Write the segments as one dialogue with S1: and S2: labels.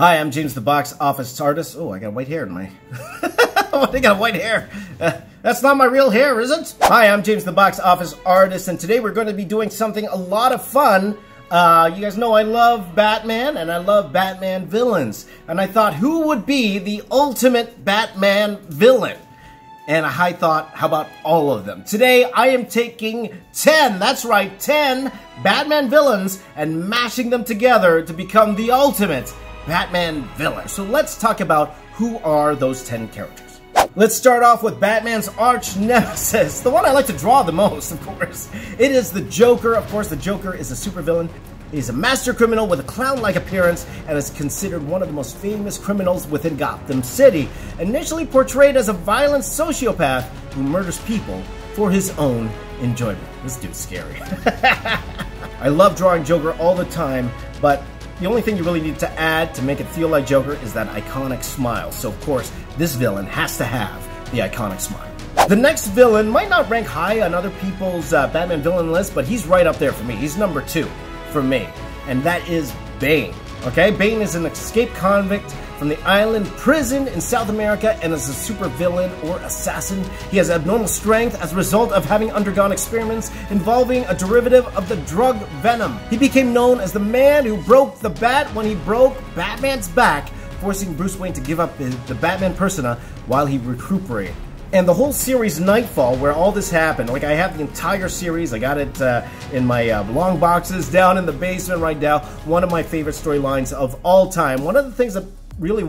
S1: Hi, I'm James the Box Office Artist. Oh, I got white hair in my... I got white hair. That's not my real hair, is it? Hi, I'm James the Box Office Artist, and today we're going to be doing something a lot of fun. You guys know I love Batman, and I love Batman villains. And I thought, who would be the ultimate Batman villain? And I thought, how about all of them? Today, I am taking 10, that's right, 10 Batman villains and mashing them together to become the ultimate Batman villain. So let's talk about who are those 10 characters. Let's start off with Batman's arch nemesis, the one I like to draw the most, of course. It is the Joker. Of course, the Joker is a supervillain. He's a master criminal with a clown-like appearance and is considered one of the most famous criminals within Gotham City. Initially portrayed as a violent sociopath who murders people for his own enjoyment. This dude's scary. I love drawing Joker all the time, but the only thing you really need to add to make it feel like Joker is that iconic smile. So, of course, this villain has to have the iconic smile. The next villain might not rank high on other people's Batman villain list, but he's right up there for me. He's number 2 for me, and that is Bane. Okay, Bane is an escaped convict from the island prison in South America and is a supervillain or assassin. He has abnormal strength as a result of having undergone experiments involving a derivative of the drug venom. He became known as the man who broke the bat when he broke Batman's back, forcing Bruce Wayne to give up the Batman persona while he recuperated. And the whole series Nightfall, where all this happened, like I have the entire series, I got it in my long boxes down in the basement right now. One of my favorite storylines of all time. One of the things that really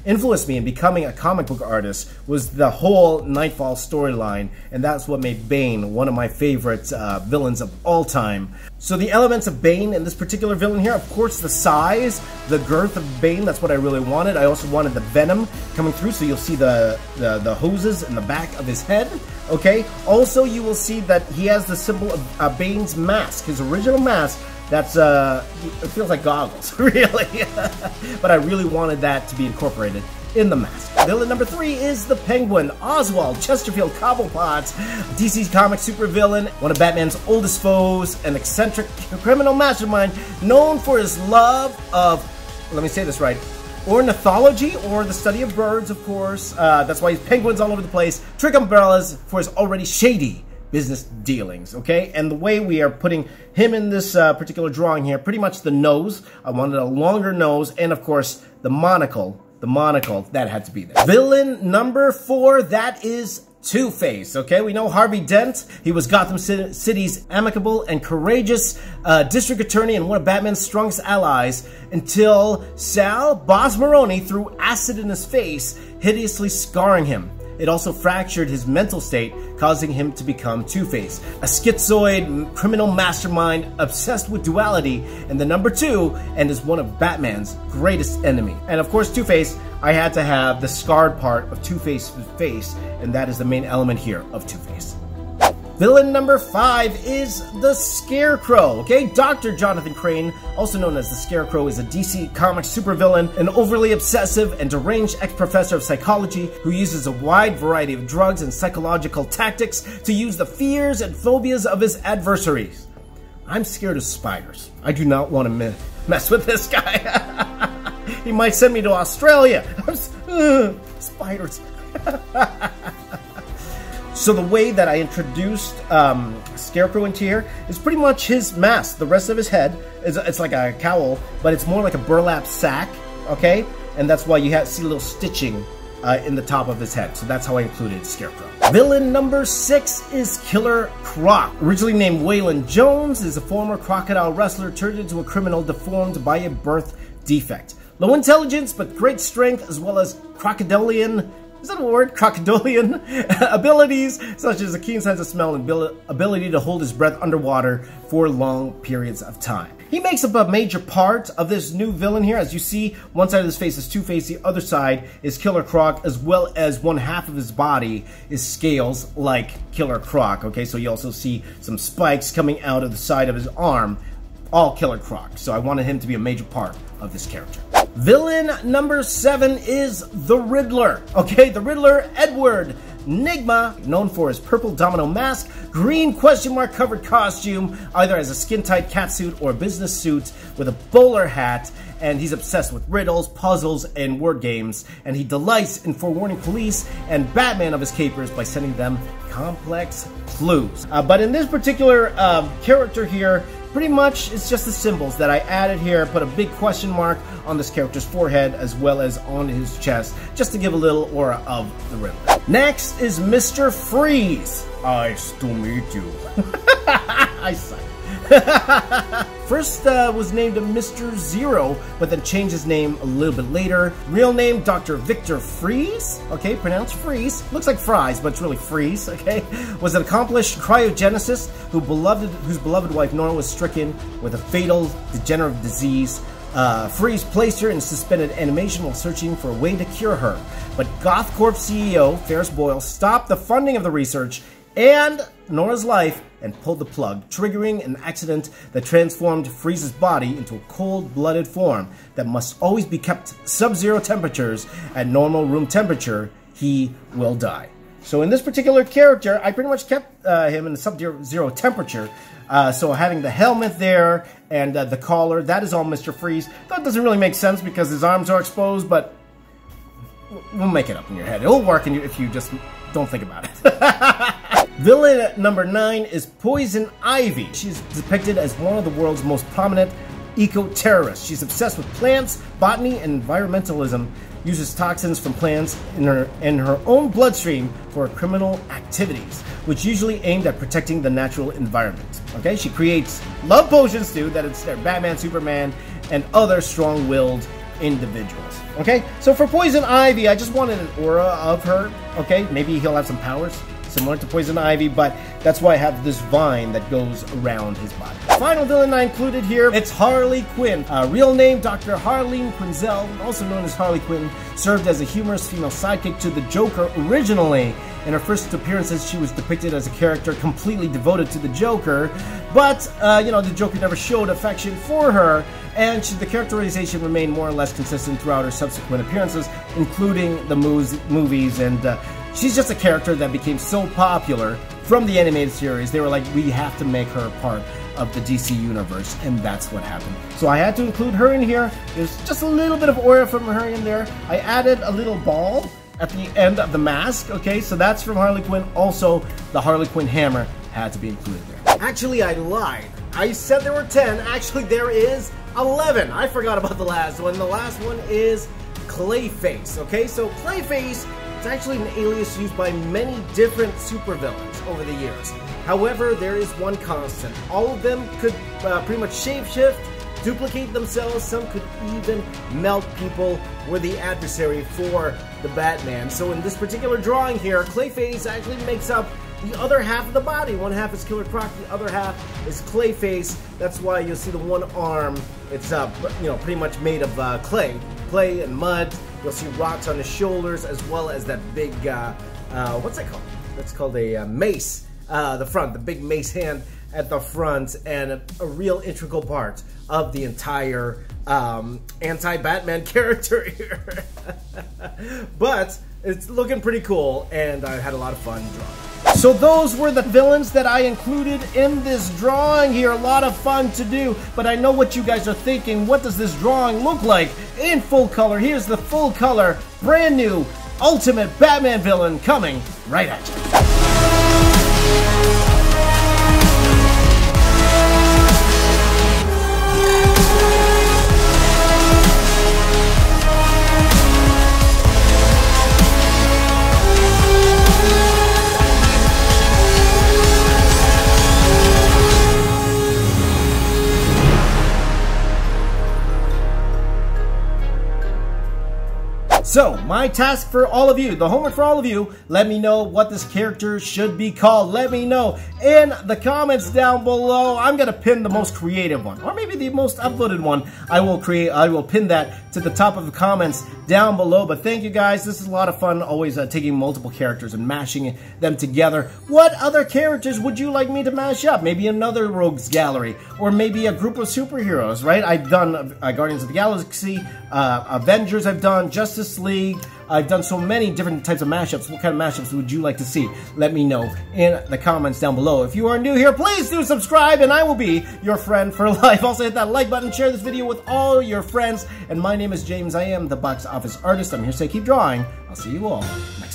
S1: influenced me in becoming a comic book artist was the whole Nightfall storyline, and that's what made Bane one of my favorite villains of all time. So the elements of Bane in this particular villain here, of course, the size, the girth of Bane, that's what I really wanted. I also wanted the venom coming through, so you'll see the hoses in the back of his head, okay? Also, you will see that he has the symbol of Bane's mask, his original mask. That's, it feels like goggles, really. But I really wanted that to be incorporated in the mask. Villain number 3 is the Penguin, Oswald Chesterfield Cobblepot, DC's comic supervillain, one of Batman's oldest foes, an eccentric criminal mastermind known for his love of, let me say this right, ornithology, or the study of birds, of course. That's why he's penguins all over the place. Trick umbrellas for his already shady business dealings, okay? And the way we are putting him in this particular drawing here, pretty much the nose. I wanted a longer nose, and of course, the monocle, that had to be there. Villain number 4, that is TwoFace, okay? We know Harvey Dent. He was Gotham City's amicable and courageous district attorney and one of Batman's strongest allies until Sal Boss Maroni threw acid in his face, hideously scarring him. It also fractured his mental state, causing him to become Two-Face, a schizoid criminal mastermind obsessed with duality, and the number 2, and is one of Batman's greatest enemy. And of course, Two-Face, I had to have the scarred part of Two-Face's face, and that is the main element here of Two-Face. Villain number 5 is the Scarecrow, okay? Dr. Jonathan Crane, also known as the Scarecrow, is a DC Comics supervillain, an overly obsessive and deranged ex-professor of psychology who uses a wide variety of drugs and psychological tactics to use the fears and phobias of his adversaries. I'm scared of spiders. I do not want to mess with this guy. He might send me to Australia. Spiders. So the way that I introduced Scarecrow into here is pretty much his mask. The rest of his head, it's like a cowl, but it's more like a burlap sack, okay? And that's why you see a little stitching in the top of his head. So that's how I included Scarecrow. Villain number 6 is Killer Croc. Originally named Waylon Jones, is a former crocodile wrestler turned into a criminal deformed by a birth defect. Low intelligence, but great strength, as well as crocodilian, is that a word? Crocodilian abilities, such as a keen sense of smell and ability to hold his breath underwater for long periods of time. He makes up a major part of this new villain here. As you see, one side of his face is Two-Face, the other side is Killer Croc, as well as one half of his body is scales like Killer Croc, okay? So you also see some spikes coming out of the side of his arm, all Killer Croc. So I wanted him to be a major part of this character. Villain number 7 is the Riddler. Okay, the Riddler, Edward Enigma, known for his purple domino mask, green question mark covered costume, either as a skin-tight catsuit or a business suit with a bowler hat, and he's obsessed with riddles, puzzles, and word games, and he delights in forewarning police and Batman of his capers by sending them complex clues. But in this particular character here, pretty much it's just the symbols that I added here. Put a big question mark on this character's forehead as well as on his chest, just to give a little aura of the Riddler. Next is Mr. Freeze. Nice to meet you. I suck. First was named Mr. Zero, but then changed his name a little bit later. Real name, Dr. Victor Freeze. Okay, pronounced Freeze. Looks like fries, but it's really Freeze, okay? Was an accomplished cryogenicist whose beloved wife Nora was stricken with a fatal degenerative disease. Freeze placed her in suspended animation while searching for a way to cure her. But GothCorp CEO Ferris Boyle stopped the funding of the research and Nora's life and pulled the plug, triggering an accident that transformed Freeze's body into a cold-blooded form that must always be kept sub-zero temperatures. At normal room temperature, he will die. So in this particular character, I pretty much kept him in the sub-zero temperature. So having the helmet there and the collar, that is all Mr. Freeze. That doesn't really make sense because his arms are exposed, but we'll make it up in your head. It'll work if you just don't think about it. Villain number 9 is Poison Ivy. She's depicted as one of the world's most prominent eco-terrorists. She's obsessed with plants, botany, and environmentalism, uses toxins from plants in her own bloodstream for criminal activities, which usually aimed at protecting the natural environment. Okay, she creates love potions too, that it's Batman, Superman, and other strong-willed individuals. Okay, so for Poison Ivy, I just wanted an aura of her. Okay, maybe he'll have some powers similar to Poison Ivy, but that's why I have this vine that goes around his body. Final villain I included here, it's Harley Quinn. Real name, Dr. Harleen Quinzel, also known as Harley Quinn, served as a humorous female sidekick to the Joker originally. In her first appearances, she was depicted as a character completely devoted to the Joker, but, you know, the Joker never showed affection for her, and the characterization remained more or less consistent throughout her subsequent appearances, including the movies, and she's just a character that became so popular from the animated series, they were like, we have to make her part of the DC universe, and that's what happened. So I had to include her in here. There's just a little bit of aura from her in there. I added a little ball at the end of the mask, okay, so that's from Harley Quinn. Also, the Harley Quinn hammer had to be included there. Actually, I lied. I said there were 10. Actually, there is 11. I forgot about the last one. The last one is Clayface, okay? So Clayface is actually an alias used by many different supervillains over the years. However, there is one constant. All of them could pretty much shapeshift, duplicate themselves. Some could even melt people, were the adversary for the Batman. So in this particular drawing here, Clayface actually makes up the other half of the body. One half is Killer Croc, the other half is Clayface. That's why you'll see the one arm. It's you know, pretty much made of clay and mud. You'll see rocks on his shoulders, as well as that big what's that called? That's called a mace. The front, the big mace hand at the front, and a real integral part of the entire anti-Batman character here. But it's looking pretty cool, and I had a lot of fun drawing. So those were the villains that I included in this drawing here. A lot of fun to do, but I know what you guys are thinking. What does this drawing look like in full color? Here's the full color, brand new, ultimate Batman villain coming right at you. So, my task for all of you, the homework for all of you, let me know what this character should be called. Let me know in the comments down below. I'm going to pin the most creative one, or maybe the most upvoted one. I will pin that to the top of the comments down below. But thank you guys. This is a lot of fun, always taking multiple characters and mashing them together. What other characters would you like me to mash up? Maybe another Rogues Gallery, or maybe a group of superheroes, right? I've done Guardians of the Galaxy, Avengers I've done, Justice League, League. I've done so many different types of mashups. What kind of mashups would you like to see? Let me know in the comments down below. If you are new here, please do subscribe, and I will be your friend for life. Also, hit that like button, share this video with all your friends. And my name is James. I am the box office artist. I'm here to say keep drawing. I'll see you all next time.